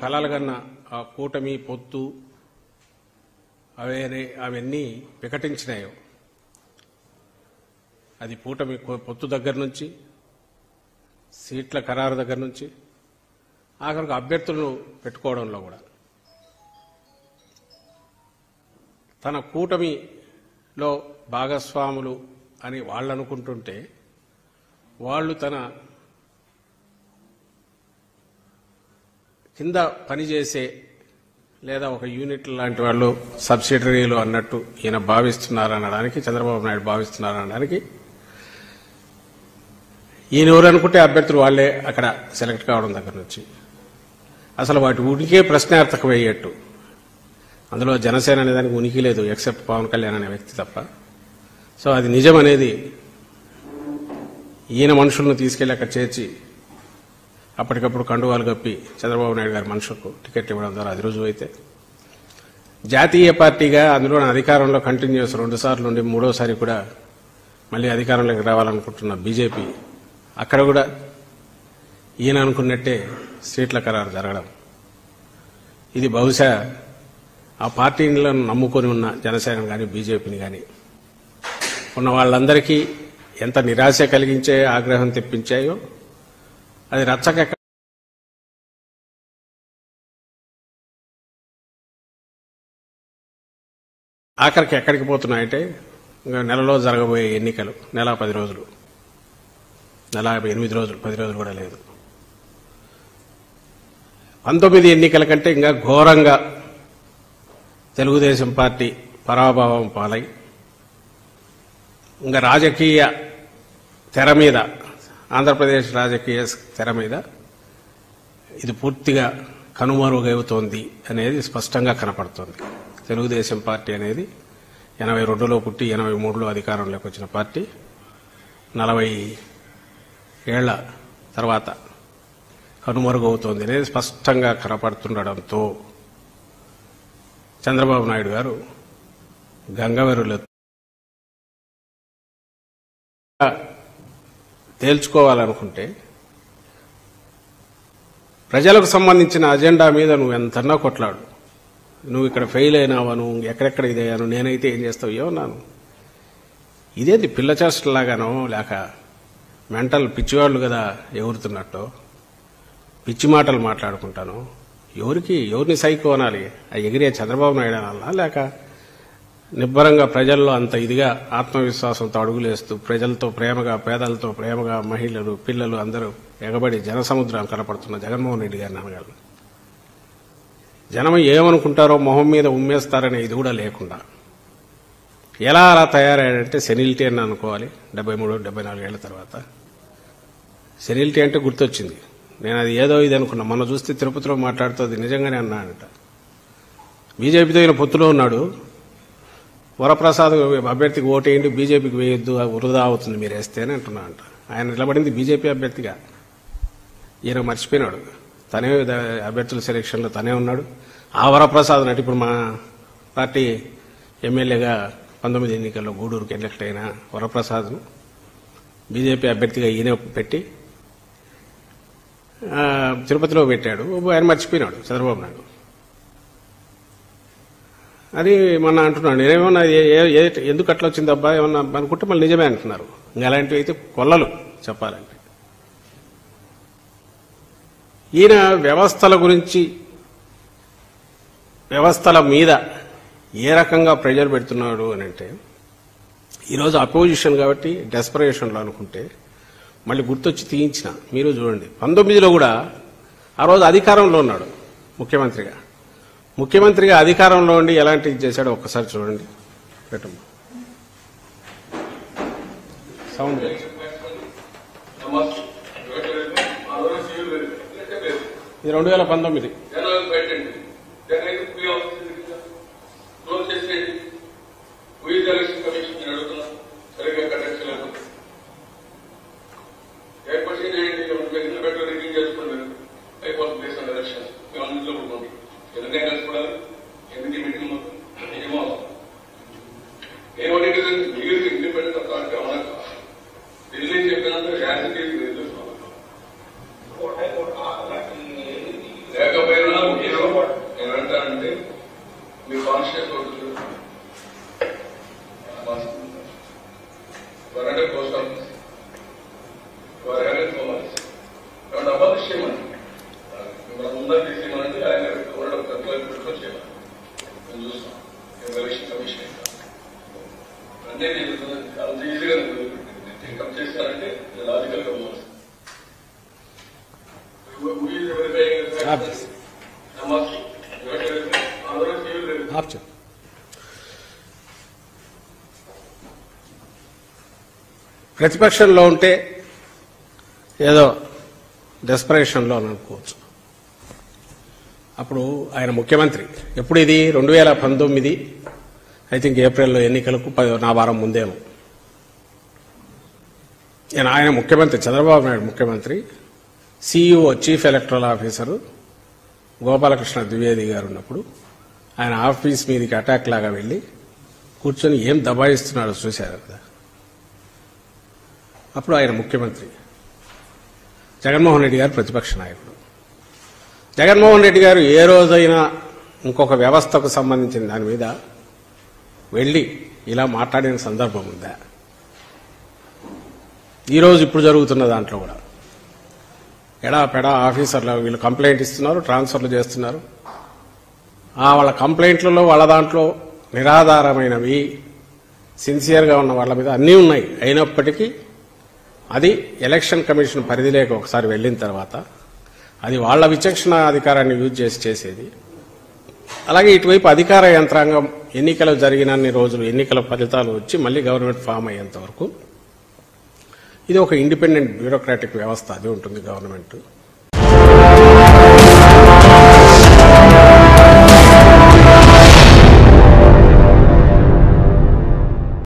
కలలుగన్న ఆ కూటమి పొత్తు అవన్నీ వికటించినాయో అది కూటమి పొత్తు దగ్గర నుంచి సీట్ల ఖరారు దగ్గర నుంచి ఆఖరికి అభ్యర్థులను పెట్టుకోవడంలో కూడా తన కూటమిలో భాగస్వాములు అని వాళ్ళు అనుకుంటుంటే వాళ్ళు తన కింద పనిచేసే లేదా ఒక యూనిట్ లాంటి వాళ్ళు సబ్సిడరీలు అన్నట్టు ఈయన భావిస్తున్నారనడానికి చంద్రబాబు నాయుడు భావిస్తున్నారనడానికి ఈయన ఎవరు అనుకుంటే అభ్యర్థులు వాళ్లే అక్కడ సెలెక్ట్ కావడం దగ్గర నుంచి అసలు వాటి ఉనికే ప్రశ్నార్థకమయ్యేట్టు అందులో జనసేన అనే దానికి ఉనికి లేదు ఎక్సెప్ట్ పవన్ కళ్యాణ్ అనే వ్యక్తి తప్ప. సో అది నిజం అనేది ఈయన మనుషులను తీసుకెళ్లి అక్కడ చేర్చి అప్పటికప్పుడు కండువాలు కప్పి చంద్రబాబు నాయుడు గారి మనుషులకు టికెట్ ఇవ్వడం ద్వారా అది రుజువు అయితే జాతీయ పార్టీగా అందులో అధికారంలో కంటిన్యూస్ 2 సార్లు నుండి 3వసారి కూడా మళ్లీ అధికారంలోకి రావాలనుకుంటున్న బీజేపీ అక్కడ కూడా ఈయన అనుకున్నట్టే సీట్ల ఖరారు జరగడం ఇది బహుశా ఆ పార్టీలను నమ్ముకొని ఉన్న జనసేన కానీ బీజేపీని కానీ ఉన్న వాళ్ళందరికీ ఎంత నిరాశ కలిగించే ఆగ్రహం తెప్పించాయో అది రచ్చకెక్క ఆఖరికి ఎక్కడికి పోతున్నాయంటే నెలలో జరగబోయే ఎన్నికలు నెల 10 రోజులు నెల 8 రోజులు 10 రోజులు కూడా లేదు 19 ఎన్నికల కంటే ఇంకా ఘోరంగా తెలుగుదేశం పార్టీ పరాభవం పాలై ఇంకా రాజకీయ తెర మీద ఆంధ్రప్రదేశ్ రాజకీయ తెర మీద ఇది పూర్తిగా కనుమరుగవుతోంది అనేది స్పష్టంగా కనపడుతోంది. తెలుగుదేశం పార్టీ అనేది 82లో పుట్టి 83లో అధికారంలోకి వచ్చిన పార్టీ 40 ఏళ్ల తర్వాత కనుమరుగవుతోంది అనేది స్పష్టంగా కనపడుతుండడంతో చంద్రబాబు నాయుడు గారు గంగవెర్రులు తేల్చుకోవాలనుకుంటే ప్రజలకు సంబంధించిన అజెండా మీద నువ్వు ఎంతన్నా కొట్లాడు, నువ్వు ఇక్కడ ఫెయిల్ అయినావా, నువ్వు ఎక్కడెక్కడ ఇదయ్యాను, నేనైతే ఏం చేస్తావు ఏమన్నాను, ఇదేంటి పిల్ల చేష్టలాగానో లేక మెంటల్ పిచ్చివాళ్లు కదా ఎగురుతున్నట్టు పిచ్చి మాటలు మాట్లాడుకుంటాను. ఎవరిని సైకో అనాలి, ఆ ఎగిరే చంద్రబాబు నాయుడు అనాలా లేక నిబ్బరంగా ప్రజల్లో అంత ఇదిగా ఆత్మవిశ్వాసంతో అడుగులేస్తూ ప్రజలతో ప్రేమగా పేదలతో ప్రేమగా మహిళలు పిల్లలు అందరూ ఎగబడి జనసముద్రం కనపడుతున్న జగన్మోహన్ రెడ్డి గారిని అనగలరు. జనం ఏమనుకుంటారో మొహం మీద ఉమ్మేస్తారనే ఇది కూడా లేకుండా ఎలా అలా తయారయ్యాడంటే సెనిలిటీ అని అనుకోవాలి. 73-74 ఏళ్ల తర్వాత సెనిలిటీ అంటే గుర్తొచ్చింది. నేను అది ఏదో ఇది అనుకున్నా, మొన్న చూస్తే తిరుపతిలో మాట్లాడుతుంది నిజంగానే అన్నాడంట. బీజేపీతో ఈయన పొత్తులో ఉన్నాడు, వరప్రసాద్ అభ్యర్థికి ఓటేయండి బీజేపీకి వేయొద్దు వృధా అవుతుంది మీరు వేస్తే అని అంటున్నా అంట. ఆయన నిలబడింది బీజేపీ అభ్యర్థిగా, ఈయన మర్చిపోయినాడు తనే అభ్యర్థుల సెలక్షన్లో తనే ఉన్నాడు. ఆ వరప్రసాద్ నటి ఇప్పుడు మా పార్టీ ఎమ్మెల్యేగా 19 ఎన్నికల్లో గూడూరుకి ఎలక్ట్ అయిన వరప్రసాద్ను బీజేపీ అభ్యర్థిగా ఈయన పెట్టి తిరుపతిలో పెట్టాడు. ఆయన మర్చిపోయినాడు చంద్రబాబు నాయుడు. అది మొన్న అంటున్నాడు నేనేమన్నా ఎందుకు అట్లా వచ్చింది అబ్బా ఏమన్నా అనుకుంటే మళ్ళీ నిజమే అంటున్నారు. ఇంకా అలాంటివి అయితే కొల్లలు చెప్పాలంటే. ఈయన వ్యవస్థల గురించి వ్యవస్థల మీద ఏ రకంగా ప్రెజర్ పెడుతున్నాడు అని అంటే ఈరోజు అపోజిషన్ కాబట్టి డెస్పరేషన్లో అనుకుంటే మళ్ళీ గుర్తొచ్చి తీయించిన మీరు చూడండి. 19లో కూడా ఆ రోజు అధికారంలో ఉన్నాడు ముఖ్యమంత్రిగా అధికారంలో ఉండి ఎలాంటి ఇది చేశాడో ఒక్కసారి చూడండి. పెట్టమ్మా సౌండ్. ఇది 2019. లేకపోయినా కాన్షియస్ అవుతుంది వరండే పోస్ట్ ఆఫీస్ వరండే పోవాలి కాబట్టి అపరిచయం మిమ్మల్ని ముందర తీసేయమంటే ఆయన ఉండడం పెట్టుకొచ్చేయాలి మేము చూస్తాం ఎలక్షన్ కమిషన్ అంటే అంత ఈజీగా టేకప్ చేశారంటే లాజికల్ గా పోవాలి ప్రతిపక్షంలో ఉంటే ఏదో డెస్పరేషన్లో అనుకోవచ్చు. అప్పుడు ఆయన ముఖ్యమంత్రి ఎప్పుడు ఇది 2019 ఐ థింక్ ఏప్రిల్లో ఎన్నికలకు నా వారం ముందేమో ఆయన ముఖ్యమంత్రి చంద్రబాబు నాయుడు ముఖ్యమంత్రి CEO chief electoral officer Gopalakrishna Dwivedi గారు ఉన్నప్పుడు ఆయన ఆఫీస్ మీదకి అటాక్ లాగా వెళ్లి కూర్చొని ఏం దబాయిస్తున్నాడో చూశారు కదా. అప్పుడు ఆయన ముఖ్యమంత్రి, జగన్మోహన్ రెడ్డి గారు ప్రతిపక్ష నాయకుడు. జగన్మోహన్ రెడ్డి గారు ఏ రోజైనా ఇంకొక వ్యవస్థకు సంబంధించిన దాని మీద వెళ్లి ఇలా మాట్లాడిన సందర్భం ఉందా? ఈరోజు ఇప్పుడు జరుగుతున్న దాంట్లో కూడా ఎడాపెడా ఆఫీసర్లు వీళ్ళు కంప్లైంట్ ఇస్తున్నారు, ట్రాన్స్ఫర్లు చేస్తున్నారు. వాళ్ళ కంప్లైంట్లలో వాళ్ళ దాంట్లో నిరాధారమైనవి సిన్సియర్గా ఉన్న వాళ్ళ మీద అన్నీ ఉన్నాయి. అయినప్పటికీ అది ఎలక్షన్ కమిషన్ పరిధిలోకి ఒకసారి వెళ్లిన తర్వాత అది వాళ్ల విచక్షణ అధికారాన్ని యూజ్ చేసి చేసేది. అలాగే ఇటువైపు అధికార యంత్రాంగం ఎన్నికలు జరిగినన్ని రోజులు ఎన్నికల ఫలితాలు వచ్చి మళ్లీ గవర్నమెంట్ ఫామ్ అయ్యేంత వరకు ఇది ఒక ఇండిపెండెంట్ బ్యూరోక్రాటిక్ వ్యవస్థ అది ఉంటుంది గవర్నమెంట్.